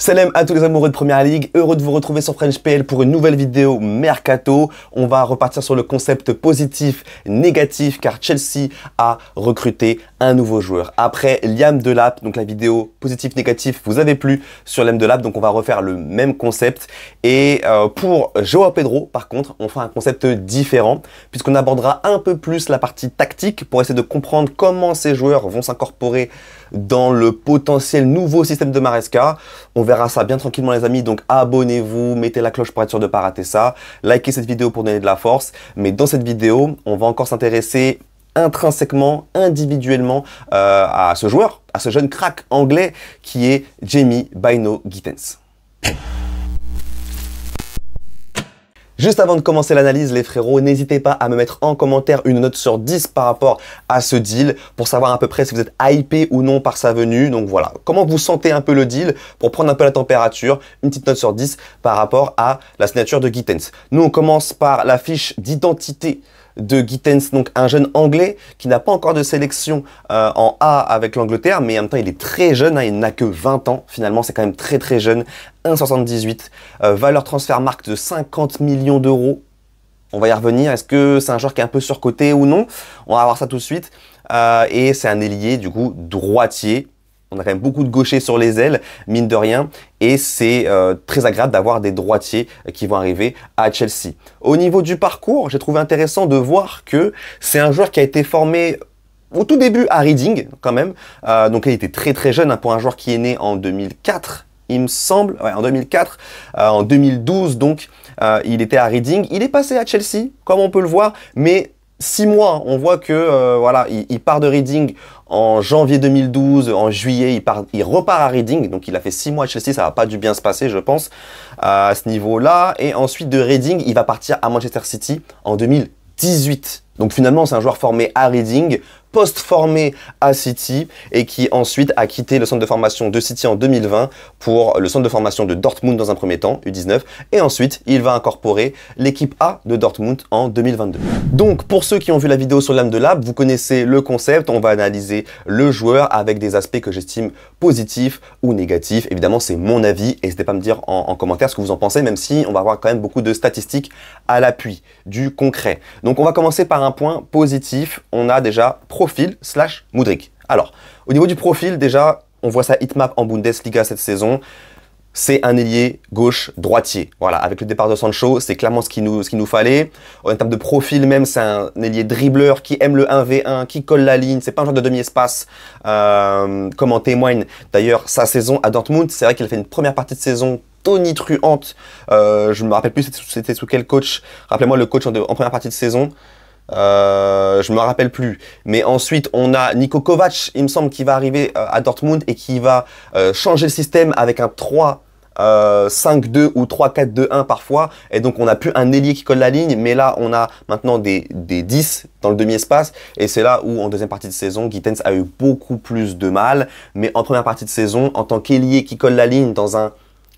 Salam à tous les amoureux de Première Ligue, heureux de vous retrouver sur FrenchPL pour une nouvelle vidéo Mercato. On va repartir sur le concept positif-négatif car Chelsea a recruté un nouveau joueur. Après Liam Delap, donc la vidéo positif-négatif vous avez plu sur Liam Delap, donc on va refaire le même concept. Et pour Joao Pedro, par contre, on fera un concept différent puisqu'on abordera un peu plus la partie tactique pour essayer de comprendre comment ces joueurs vont s'incorporer dans le potentiel nouveau système de Maresca. On verra ça bien tranquillement les amis, donc abonnez-vous, mettez la cloche pour être sûr de ne pas rater ça, likez cette vidéo pour donner de la force, mais dans cette vidéo, on va encore s'intéresser intrinsèquement, individuellement à ce joueur, à ce jeune crack anglais qui est Jamie Bynoe-Gittens. Juste avant de commencer l'analyse, les frérots, n'hésitez pas à me mettre en commentaire une note sur 10 par rapport à ce deal pour savoir à peu près si vous êtes hypé ou non par sa venue. Donc voilà, comment vous sentez un peu le deal pour prendre un peu la température, une petite note sur 10 par rapport à la signature de Gittens. Nous, on commence par la fiche d'identité de Gittens, donc un jeune anglais qui n'a pas encore de sélection en A avec l'Angleterre, mais en même temps il est très jeune, hein, il n'a que 20 ans, finalement c'est quand même très jeune, 1,78, valeur transfert marque de 50 millions d'euros. On va y revenir, est-ce que c'est un joueur qui est un peu surcoté ou non? On va voir ça tout de suite. Et c'est un ailier du coup droitier. On a quand même beaucoup de gauchers sur les ailes, mine de rien, et c'est très agréable d'avoir des droitiers qui vont arriver à Chelsea. Au niveau du parcours, j'ai trouvé intéressant de voir que c'est un joueur qui a été formé au tout début à Reading, quand même. Donc il était très jeune hein, pour un joueur qui est né en 2004, il me semble, ouais, en 2004, en 2012, donc il était à Reading. Il est passé à Chelsea, comme on peut le voir, mais 6 mois, on voit que voilà, il part de Reading en janvier 2012, en juillet, il repart à Reading, donc il a fait 6 mois à Chelsea, ça va pas dû bien se passer, je pense, à ce niveau-là. Et ensuite de Reading, il va partir à Manchester City en 2018. Donc finalement, c'est un joueur formé à Reading, post-formé à City et qui ensuite a quitté le centre de formation de City en 2020 pour le centre de formation de Dortmund dans un premier temps, U19, et ensuite il va incorporer l'équipe A de Dortmund en 2022. Donc pour ceux qui ont vu la vidéo sur Liam Delap, vous connaissez le concept, on va analyser le joueur avec des aspects que j'estime positifs ou négatifs. Évidemment c'est mon avis, n'hésitez pas à me dire en commentaire ce que vous en pensez, même si on va avoir quand même beaucoup de statistiques à l'appui, du concret. Donc on va commencer par un point positif, on a déjà profil / Mudryk. Alors, au niveau du profil, déjà, on voit sa hitmap en Bundesliga cette saison. C'est un ailier gauche droitier. Voilà, avec le départ de Sancho, c'est clairement ce qu'il nous fallait. En termes de profil même, c'est un ailier dribbleur qui aime le 1v1, qui colle la ligne. C'est pas un genre de demi-espace, comme en témoigne d'ailleurs sa saison à Dortmund. C'est vrai qu'il a fait une première partie de saison tonitruante. Je me rappelle plus c'était sous quel coach. Rappelez-moi le coach en première partie de saison. Je me rappelle plus, mais ensuite on a Niko Kovac, il me semble, qui va arriver à Dortmund et qui va changer le système avec un 3-5-2 ou 3-4-2-1 parfois, et donc on n'a plus un ailier qui colle la ligne, mais là on a maintenant des 10 dans le demi-espace, et c'est là où en deuxième partie de saison Gittens a eu beaucoup plus de mal, mais en première partie de saison, en tant qu'ailier qui colle la ligne dans un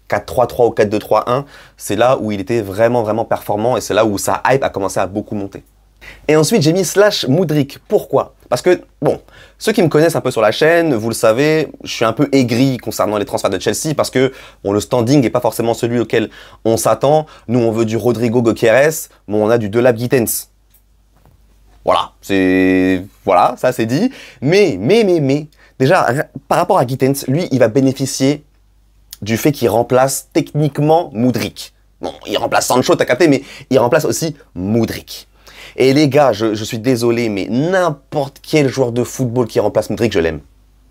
4-3-3 ou 4-2-3-1, c'est là où il était vraiment performant, et c'est là où sa hype a commencé à beaucoup monter. Et ensuite, j'ai mis / Mudryk. Pourquoi? Parce que, bon, ceux qui me connaissent un peu sur la chaîne, vous le savez, je suis un peu aigri concernant les transferts de Chelsea parce que, bon, le standing n'est pas forcément celui auquel on s'attend. Nous, on veut du Rodrigo Gyökeres, bon, on a du Delap Gittens. Voilà, voilà, ça c'est dit. Mais, déjà, par rapport à Gittens, lui, il va bénéficier du fait qu'il remplace techniquement Mudryk. Bon, il remplace Sancho, t'as capté, mais il remplace aussi Mudryk. Et les gars, je suis désolé, mais n'importe quel joueur de football qui remplace Mudryk, je l'aime.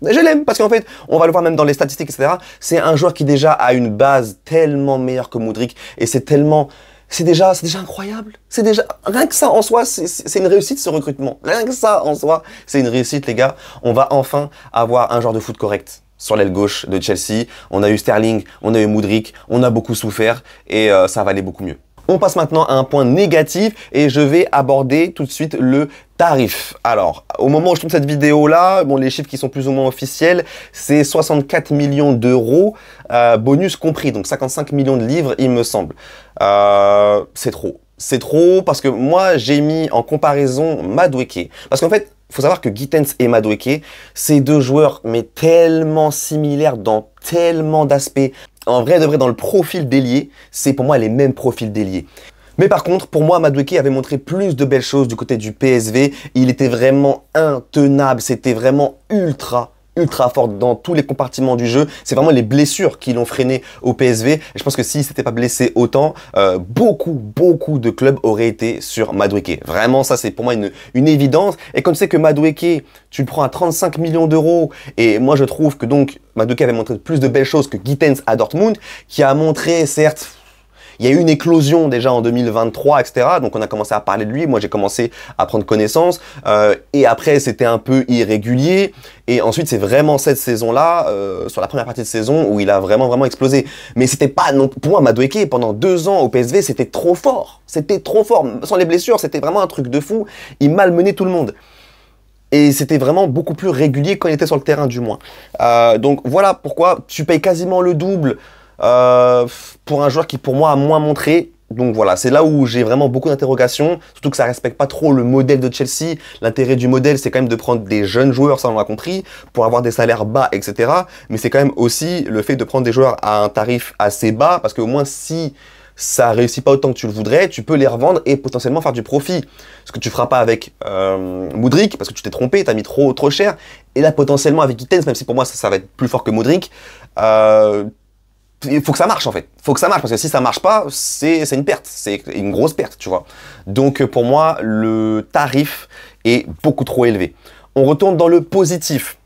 Je l'aime parce qu'en fait, on va le voir même dans les statistiques, etc. C'est un joueur qui déjà a une base tellement meilleure que Mudryk. Et c'est déjà incroyable. C'est déjà, rien que ça en soi, c'est une réussite ce recrutement. Rien que ça en soi, c'est une réussite les gars. On va enfin avoir un joueur de foot correct sur l'aile gauche de Chelsea. On a eu Sterling, on a eu Mudryk, on a beaucoup souffert et ça va aller beaucoup mieux. On passe maintenant à un point négatif et je vais aborder tout de suite le tarif. Alors, au moment où je tourne cette vidéo-là, bon, les chiffres qui sont plus ou moins officiels, c'est 64 millions d'euros, bonus compris, donc 55 millions de livres, il me semble. C'est trop. C'est trop parce que moi, j'ai mis en comparaison Madueke. Parce qu'en fait, il faut savoir que Gittens et Madueke, c'est deux joueurs mais tellement similaires dans tellement d'aspects. En vrai, de vrai, dans le profil d'ailier, c'est pour moi les mêmes profils d'ailier. Mais par contre, pour moi, Madueke avait montré plus de belles choses du côté du PSV. Il était vraiment intenable, c'était vraiment ultra fort dans tous les compartiments du jeu. C'est vraiment les blessures qui l'ont freiné au PSV. Et je pense que s'il s'était pas blessé autant, beaucoup de clubs auraient été sur Madueke. Vraiment, ça c'est pour moi une évidence. Et comme tu sais que Madueke, tu le prends à 35 millions d'euros, et moi je trouve que donc Madueke avait montré plus de belles choses que Gittens à Dortmund, qui a montré certes... Il y a eu une éclosion déjà en 2023, etc. Donc on a commencé à parler de lui. Moi, j'ai commencé à prendre connaissance. Et après, c'était un peu irrégulier. Et ensuite, c'est vraiment cette saison-là, sur la première partie de saison, où il a vraiment explosé. Mais c'était pas non. Pour moi, Madueke, pendant 2 ans au PSV, c'était trop fort. C'était trop fort. Sans les blessures, c'était vraiment un truc de fou. Il malmenait tout le monde. Et c'était vraiment beaucoup plus régulier quand il était sur le terrain, du moins. Donc voilà pourquoi tu payes quasiment le double. Pour un joueur qui pour moi a moins montré. Donc voilà, c'est là où j'ai vraiment beaucoup d'interrogations, surtout que ça respecte pas trop le modèle de Chelsea. L'intérêt du modèle, c'est quand même de prendre des jeunes joueurs, ça on l'a compris, pour avoir des salaires bas, etc. Mais c'est quand même aussi le fait de prendre des joueurs à un tarif assez bas, parce qu'au moins si ça réussit pas autant que tu le voudrais, tu peux les revendre et potentiellement faire du profit. Ce que tu feras pas avec Mudryk, parce que tu t'es trompé, tu as mis trop cher. Et là, potentiellement avec Gittens, même si pour moi ça va être plus fort que Mudryk, il faut que ça marche en fait. Il faut que ça marche parce que si ça marche pas, c'est une perte. C'est une grosse perte, tu vois. Donc pour moi, le tarif est beaucoup trop élevé. On retourne dans le positif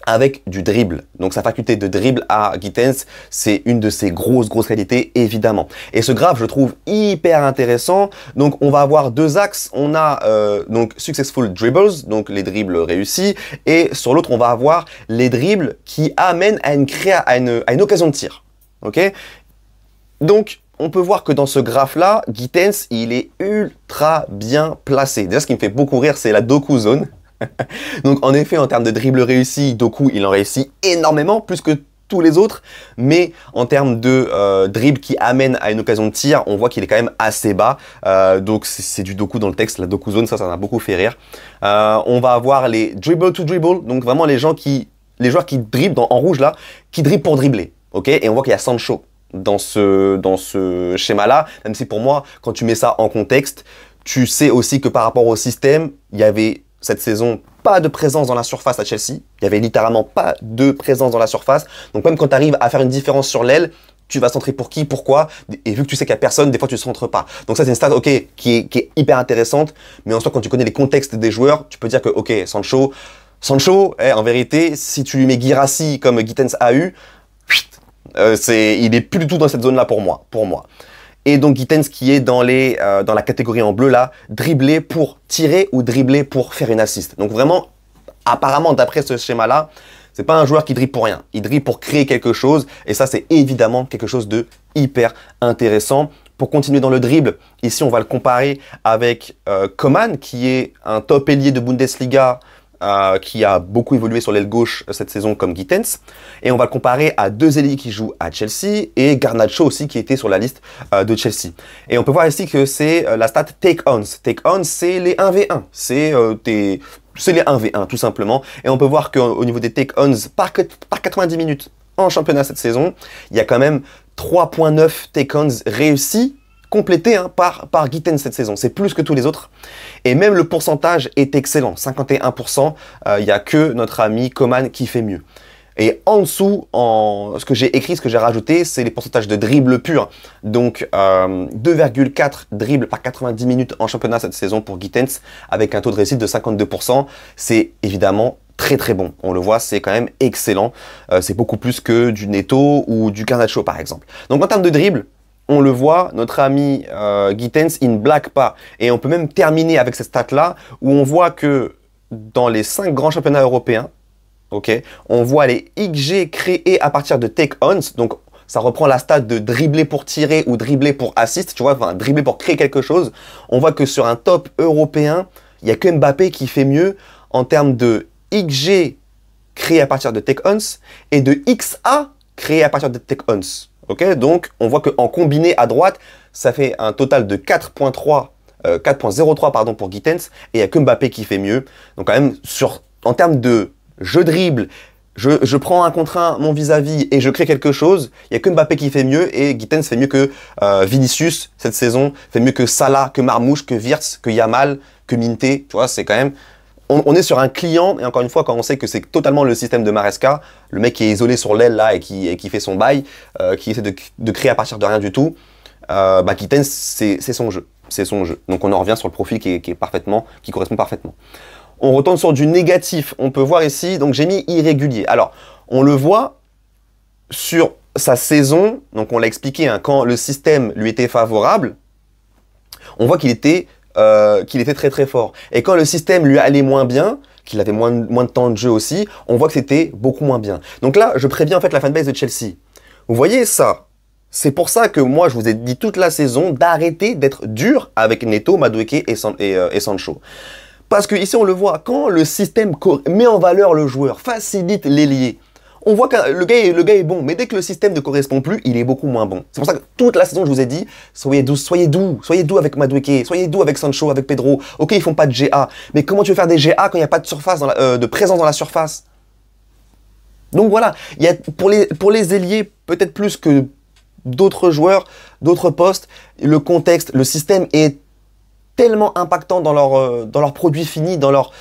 avec du dribble. Donc sa faculté de dribble à Gittens, c'est une de ses grosses qualités, évidemment. Et ce graphe, je trouve hyper intéressant. Donc on va avoir 2 axes. On a donc successful dribbles, donc les dribbles réussis. Et sur l'autre, on va avoir les dribbles qui amènent à une occasion de tir. Ok, donc on peut voir que dans ce graphe-là, Gittens, il est ultra bien placé. Déjà, ce qui me fait beaucoup rire, c'est la Doku zone. Donc en effet, en termes de dribble réussi, Doku, il en réussit énormément, plus que tous les autres. Mais en termes de dribble qui amène à une occasion de tir, on voit qu'il est quand même assez bas. Donc c'est du Doku dans le texte, la Doku zone, ça m'a beaucoup fait rire. On va avoir les dribble to dribble, donc vraiment les joueurs qui dribblent en rouge là, qui dribblent pour dribbler. Ok, et on voit qu'il y a Sancho dans ce schéma-là, même si pour moi, quand tu mets ça en contexte, tu sais aussi que par rapport au système, il y avait cette saison pas de présence dans la surface à Chelsea. Il y avait littéralement pas de présence dans la surface. Donc même quand tu arrives à faire une différence sur l'aile, tu vas centrer pour qui, pourquoi, et vu que tu sais qu'il n'y a personne, des fois tu ne centres pas. Donc ça c'est une stat qui est hyper intéressante, mais en soi quand tu connais les contextes des joueurs, tu peux dire que ok, Sancho, en vérité, si tu lui mets Guirassy comme Gittens a eu, il est plus du tout dans cette zone-là pour moi. Et donc Gittens qui est dans la catégorie en bleu là, dribbler pour tirer ou dribbler pour faire une assist. Donc vraiment, apparemment d'après ce schéma-là, c'est pas un joueur qui dribble pour rien. Il dribble pour créer quelque chose. Et ça, c'est évidemment quelque chose de hyper intéressant. Pour continuer dans le dribble, ici on va le comparer avec Coman, qui est un top ailier de Bundesliga, qui a beaucoup évolué sur l'aile gauche cette saison comme Gittens. Et on va le comparer à 2 ailiers qui jouent à Chelsea et Garnacho aussi qui était sur la liste de Chelsea. Et on peut voir ici que c'est la stat take-ons. Take-ons, c'est les 1v1. C'est les 1v1 tout simplement. Et on peut voir qu'au niveau des take-ons par 90 minutes en championnat cette saison, il y a quand même 3.9 take-ons réussis, complété par Gittens cette saison. C'est plus que tous les autres. Et même le pourcentage est excellent. 51%. Il n'y a que notre ami Coman qui fait mieux. Et en dessous, ce que j'ai écrit, ce que j'ai rajouté, c'est les pourcentages de dribble pur. Donc 2,4 dribbles par 90 minutes en championnat cette saison pour Gittens, avec un taux de réussite de 52%. C'est évidemment très bon. On le voit, c'est quand même excellent. C'est beaucoup plus que du Neto ou du Garnacho par exemple. Donc en termes de dribble, on le voit, notre ami Gittens, il ne blague pas. Et on peut même terminer avec cette stat-là, où on voit que dans les 5 grands championnats européens, on voit les XG créés à partir de take-ons. Donc, ça reprend la stat de dribbler pour tirer ou dribbler pour assist, tu vois, enfin, dribbler pour créer quelque chose. On voit que sur un top européen, il n'y a que Mbappé qui fait mieux en termes de XG créé à partir de take-ons et de XA créé à partir de take-ons. Donc, on voit qu'en combiné à droite, ça fait un total de 4.03 pardon, pour Gittens, et il n'y a que Mbappé qui fait mieux. Donc quand même, en termes de jeu dribble, je prends un contre un mon vis-à-vis et je crée quelque chose, il n'y a que Mbappé qui fait mieux et Gittens fait mieux que Vinicius cette saison, fait mieux que Salah, que Marmoush, que Wirtz, que Yamal, que Minté. Tu vois, c'est quand même... On est sur un client, et encore une fois, quand on sait que c'est totalement le système de Maresca, le mec qui est isolé sur l'aile là et qui fait son bail, qui essaie de créer à partir de rien du tout, Gittens, c'est son jeu. C'est son jeu. Donc on en revient sur le profil qui correspond parfaitement. On retourne sur du négatif. On peut voir ici, donc j'ai mis irrégulier. Alors, on le voit sur sa saison, donc on l'a expliqué, hein, quand le système lui était favorable, on voit qu'il était très très fort. Et quand le système lui allait moins bien, qu'il avait moins de temps de jeu aussi, on voit que c'était beaucoup moins bien. Donc là, je préviens en fait la fanbase de Chelsea. Vous voyez ça? C'est pour ça que moi, je vous ai dit toute la saison d'arrêter d'être dur avec Neto, Madueke et Sancho. Parce que ici, on le voit, quand le système met en valeur le joueur, facilite l'ailier, on voit que le gars est bon, mais dès que le système ne correspond plus, il est beaucoup moins bon. C'est pour ça que toute la saison, je vous ai dit, soyez doux avec Madueke, soyez doux avec Sancho, avec Pedro. Ok, ils font pas de GA, mais comment tu veux faire des GA quand il n'y a pas de surface de présence dans la surface? Donc voilà, il y a, pour les ailiers, peut-être plus que d'autres joueurs, d'autres postes, le contexte, le système est tellement impactant dans leur produit fini, dans leur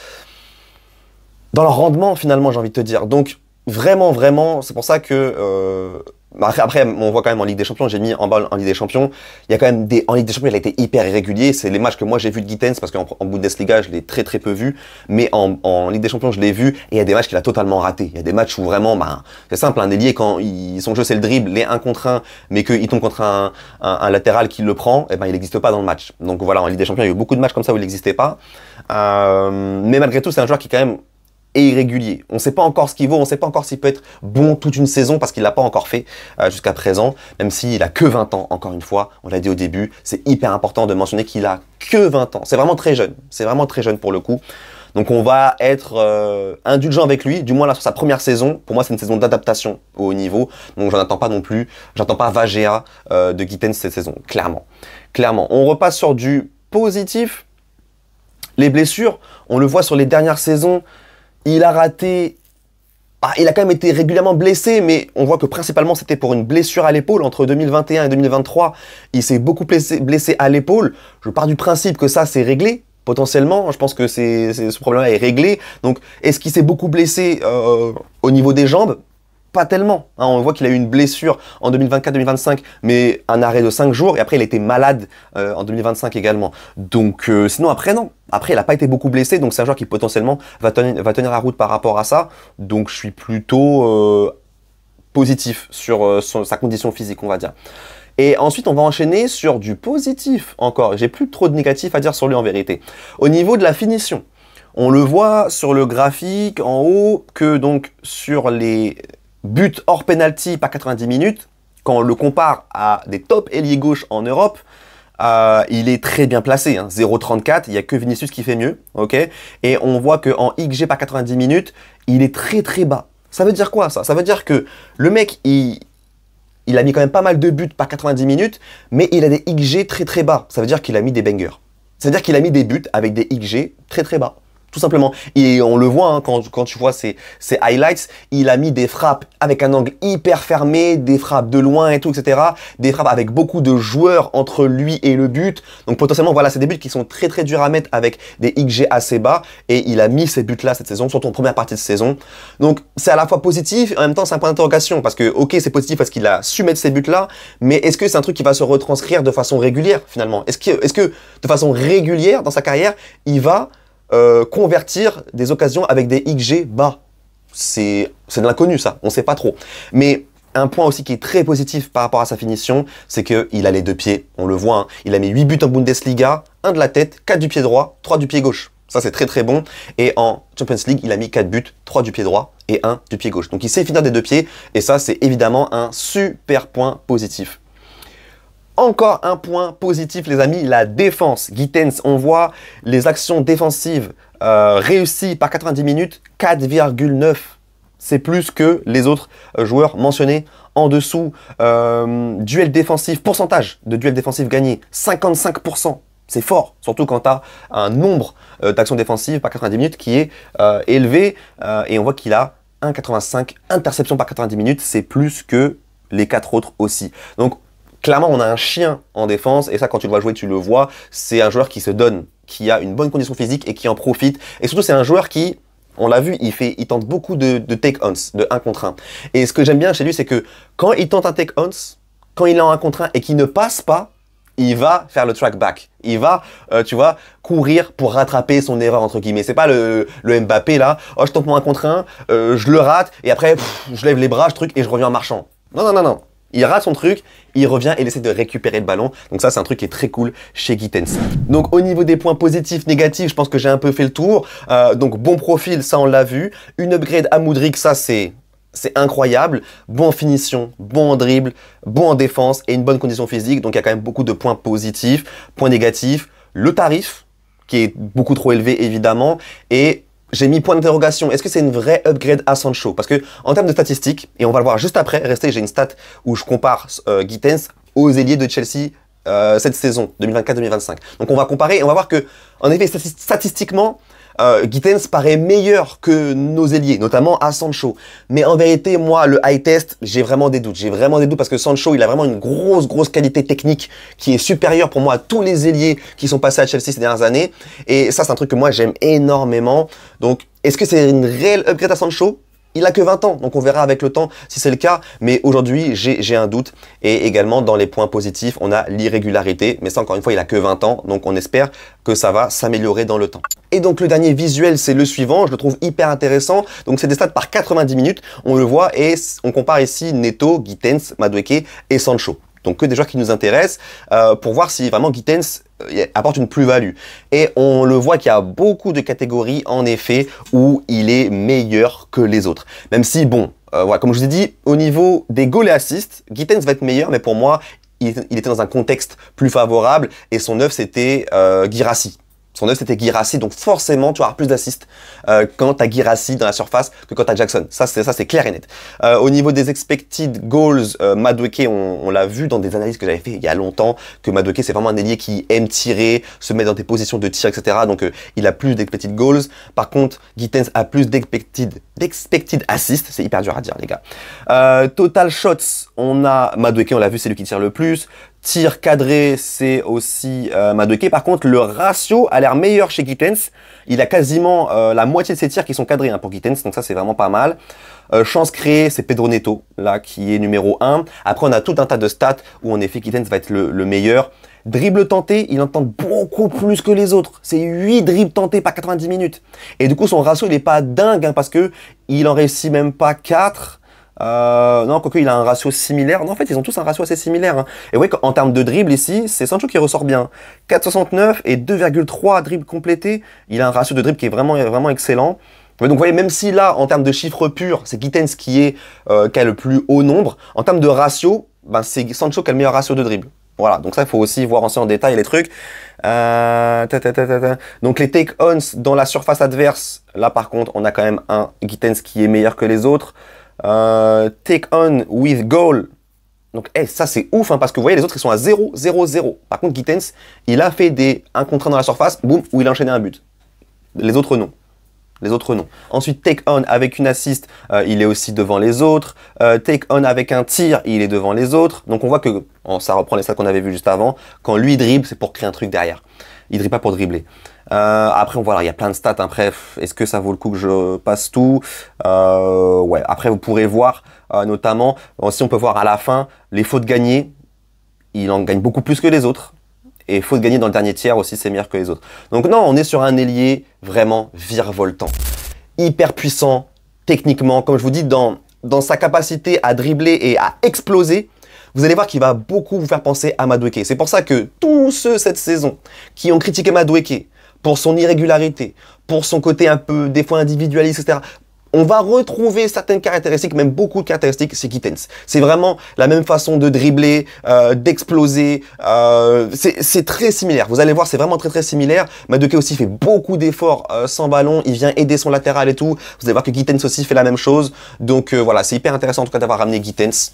rendement finalement, j'ai envie de te dire. Donc vraiment, c'est pour ça que... après, on voit quand même en Ligue des Champions, j'ai mis en bas en Ligue des Champions, il y a quand même en Ligue des Champions, il a été hyper irrégulier. C'est les matchs que moi j'ai vu de Gittens, parce qu'en Bundesliga, je l'ai très peu vu, mais en Ligue des Champions, je l'ai vu, et il y a des matchs qu'il a totalement ratés. Il y a des matchs où vraiment, c'est simple, un ailier, quand son jeu c'est le dribble, les 1 contre 1, mais qu'il tombe contre un latéral qui le prend, et il n'existe pas dans le match. Donc voilà, en Ligue des Champions, il y a eu beaucoup de matchs comme ça où il n'existait pas. Mais malgré tout, c'est un joueur qui quand même et irrégulier. On ne sait pas encore ce qu'il vaut, on ne sait pas encore s'il peut être bon toute une saison parce qu'il ne l'a pas encore fait jusqu'à présent, même s'il a que 20 ans, encore une fois, on l'a dit au début, c'est hyper important de mentionner qu'il a que 20 ans. C'est vraiment très jeune pour le coup. Donc on va être indulgent avec lui, du moins là sur sa première saison. Pour moi, c'est une saison d'adaptation au haut niveau, donc j'en attends pas non plus, j'attends pas Vagea de Gittens cette saison, clairement. On repasse sur du positif. Les blessures, on le voit sur les dernières saisons, il a raté... il a quand même été régulièrement blessé, mais on voit que principalement c'était pour une blessure à l'épaule. Entre 2021 et 2023, il s'est beaucoup blessé à l'épaule. Je pars du principe que ça, c'est réglé, potentiellement. Je pense que ce problème-là est réglé. Donc, est-ce qu'il s'est beaucoup blessé au niveau des jambes? Pas tellement. Hein, on voit qu'il a eu une blessure en 2024-2025, mais un arrêt de 5 jours. Et après, il a été malade en 2025 également. Donc, sinon, après, non. Après, il n'a pas été beaucoup blessé. Donc, c'est un joueur qui potentiellement va tenir la route par rapport à ça. Donc, je suis plutôt positif sur sa condition physique, on va dire. Et ensuite, on va enchaîner sur du positif encore. J'ai plus trop de négatif à dire sur lui en vérité. Au niveau de la finition, on le voit sur le graphique en haut que donc sur les buts hors penalty par 90 minutes, quand on le compare à des top ailiers gauche en Europe, il est très bien placé, hein, 0,34, il n'y a que Vinicius qui fait mieux, ok. Et on voit qu'en XG par 90 minutes, il est très bas. Ça veut dire quoi ça? Ça veut dire que le mec, il a mis quand même pas mal de buts par 90 minutes, mais il a des XG très bas. Ça veut dire qu'il a mis des bangers. Ça veut dire qu'il a mis des buts avec des XG très bas. Tout simplement. Et on le voit hein, quand tu vois ses highlights, il a mis des frappes avec un angle hyper fermé, des frappes de loin et tout, etc. Des frappes avec beaucoup de joueurs entre lui et le but. Donc potentiellement, voilà, c'est des buts qui sont très durs à mettre avec des XG assez bas. Et il a mis ces buts-là cette saison, surtout en première partie de saison. Donc c'est à la fois positif et en même temps c'est un point d'interrogation. Parce que ok, c'est positif parce qu'il a su mettre ces buts-là, mais est-ce que c'est un truc qui va se retranscrire de façon régulière finalement? Est-ce que de façon régulière dans sa carrière, il va convertir des occasions avec des XG bas? C'est de l'inconnu ça, on sait pas trop. Mais un point aussi qui est très positif par rapport à sa finition, c'est qu'il a les 2 pieds, on le voit, hein. Il a mis 8 buts en Bundesliga, 1 de la tête, 4 du pied droit, 3 du pied gauche. Ça c'est très bon. Et en Champions League, il a mis 4 buts, 3 du pied droit et 1 du pied gauche. Donc il sait finir des 2 pieds et ça c'est évidemment un super point positif. Encore un point positif les amis, la défense. Gittens, on voit les actions défensives réussies par 90 minutes, 4,9. C'est plus que les autres joueurs mentionnés en dessous. Duel défensif, pourcentage de duel défensif gagné, 55%. C'est fort, surtout quand tu as un nombre d'actions défensives par 90 minutes qui est élevé. Et on voit qu'il a 1,85 interceptions par 90 minutes, c'est plus que les 4 autres aussi. Donc, clairement, on a un chien en défense, et ça, quand tu le vois jouer, tu le vois. C'est un joueur qui se donne, qui a une bonne condition physique et qui en profite. Et surtout, c'est un joueur qui, on l'a vu, il tente beaucoup de take-ons, de 1 contre 1. Et ce que j'aime bien chez lui, c'est que quand il tente un take-ons, quand il est en 1 contre 1 et qu'il ne passe pas, il va faire le track back. Il va, tu vois, courir pour rattraper son erreur, entre guillemets. C'est pas le Mbappé, là. Oh, je tente mon 1 contre 1, je le rate, et après, je lève les bras, et je reviens en marchant. Non, non, non, non. Il rate son truc, il revient et il essaie de récupérer le ballon. Donc ça, c'est un truc qui est très cool chez Gittens. Donc au niveau des points positifs, négatifs, je pense que j'ai un peu fait le tour. Donc bon profil, ça on l'a vu. Une upgrade à Mudryk, ça c'est incroyable. Bon en finition, bon en dribble, bon en défense et une bonne condition physique. Donc il y a quand même beaucoup de points positifs. Points négatifs, le tarif, qui est beaucoup trop élevé évidemment. Et j'ai mis point d'interrogation. Est-ce que c'est une vraie upgrade à Sancho? Parce que en termes de statistiques, et on va le voir juste après, restez, j'ai une stat où je compare Gittens aux ailiers de Chelsea cette saison 2024-2025. Donc on va comparer et on va voir que, en effet, statistiquement, Gittens paraît meilleur que nos ailiers, notamment à Sancho. Mais en vérité, moi, le high test, j'ai vraiment des doutes. J'ai vraiment des doutes parce que Sancho, il a vraiment une grosse qualité technique qui est supérieure pour moi à tous les ailiers qui sont passés à Chelsea ces dernières années. Et ça, c'est un truc que moi, j'aime énormément. Donc, est-ce que c'est une réelle upgrade à Sancho? Il a que 20 ans, donc on verra avec le temps si c'est le cas. Mais aujourd'hui, j'ai un doute. Et également, dans les points positifs, on a l'irrégularité. Mais ça, encore une fois, il a que 20 ans. Donc on espère que ça va s'améliorer dans le temps. Et donc le dernier visuel, c'est le suivant. Je le trouve hyper intéressant. Donc c'est des stats par 90 minutes. On le voit et on compare ici Neto, Gittens, Madueke et Sancho. Donc que des joueurs qui nous intéressent pour voir si vraiment Gittens apporte une plus-value. Et on le voit qu'il y a beaucoup de catégories, en effet, où il est meilleur que les autres. Même si, bon, voilà, comme je vous ai dit, au niveau des goals et assists, Gittens va être meilleur, mais pour moi, il était dans un contexte plus favorable, et son 9, c'était Guirassy. Son 9, c'était Guirassy, donc forcément, tu vas avoir plus d'assists quand tu as Guirassy dans la surface que quand tu as Jackson. Ça, c'est clair et net. Au niveau des expected goals, Madueke, on l'a vu dans des analyses que j'avais fait il y a longtemps, que Madueke, c'est vraiment un ailier qui aime tirer, se met dans des positions de tir, etc. Donc, il a plus d'expected goals. Par contre, Gittens a plus d'expected assists. C'est hyper dur à dire, les gars. Total shots, on a Madueke, on l'a vu, c'est lui qui tire le plus. Tir cadré, c'est aussi Madueke. Par contre, le ratio a l'air meilleur chez Gittens. Il a quasiment la moitié de ses tirs qui sont cadrés pour Gittens, donc ça c'est vraiment pas mal. Chance créée, c'est Pedro Neto, là, qui est numéro 1. Après, on a tout un tas de stats où en effet Gittens va être le meilleur. Dribble tenté, il en tente beaucoup plus que les autres. C'est 8 dribbles tentés par 90 minutes. Et du coup, son ratio, il est pas dingue, parce que il en réussit même pas 4. Non, quoique il a un ratio similaire. Non, en fait, ils ont tous un ratio assez similaire. Et oui, en termes de dribble ici, c'est Sancho qui ressort bien. 4,69 et 2,3 dribbles complétés. Il a un ratio de dribble qui est vraiment excellent. Donc vous voyez, même si là, en termes de chiffres purs, c'est Gittens qui a le plus haut nombre, en termes de ratio, ben, c'est Sancho qui a le meilleur ratio de dribble. Voilà, donc ça, il faut aussi voir en détail les trucs. Donc les take-ons dans la surface adverse, là par contre, on a quand même un Gittens qui est meilleur que les autres. Take on with goal. Donc ça c'est ouf parce que vous voyez les autres ils sont à 0, 0, 0. Par contre Gittens il a fait des 1 contre 1 dans la surface, boum, où il a enchaîné un but. Les autres non. Les autres non. Ensuite take on avec une assist, il est aussi devant les autres. Take on avec un tir, il est devant les autres. Donc on voit que, ça reprend les stats qu'on avait vu juste avant, quand lui dribble c'est pour créer un truc derrière. Il dribble pas pour dribbler. Après, voilà, il y a plein de stats. Après, est-ce que ça vaut le coup que je passe tout? Ouais. Après, vous pourrez voir, notamment, si on peut voir à la fin, les fautes gagnées, il en gagne beaucoup plus que les autres. Et fautes gagnées dans le dernier tiers aussi, c'est meilleur que les autres. Donc non, on est sur un ailier vraiment virevoltant. Hyper puissant, techniquement, comme je vous dis, dans sa capacité à dribbler et à exploser. Vous allez voir qu'il va beaucoup vous faire penser à Madueke. C'est pour ça que tous ceux cette saison qui ont critiqué Madueke pour son irrégularité, pour son côté un peu des fois individualiste, etc., on va retrouver certaines caractéristiques, même beaucoup de caractéristiques chez Gittens. C'est vraiment la même façon de dribbler, d'exploser. C'est très similaire. Vous allez voir, c'est vraiment très similaire. Madueke aussi fait beaucoup d'efforts sans ballon. Il vient aider son latéral et tout. Vous allez voir que Gittens aussi fait la même chose. Donc voilà, c'est hyper intéressant en tout cas d'avoir ramené Gittens.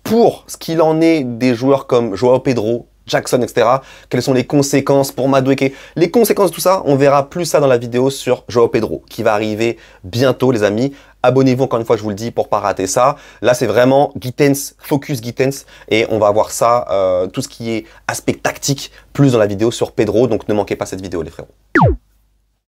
Pour ce qu'il en est des joueurs comme Joao Pedro, Jackson, etc. Quelles sont les conséquences pour Madueke? Les conséquences de tout ça, on verra plus ça dans la vidéo sur Joao Pedro, qui va arriver bientôt, les amis. Abonnez-vous encore une fois, je vous le dis, pour pas rater ça. Là, c'est vraiment Gittens, focus Gittens, et on va voir ça, tout ce qui est aspect tactique, plus dans la vidéo sur Pedro. Donc, ne manquez pas cette vidéo, les frérots.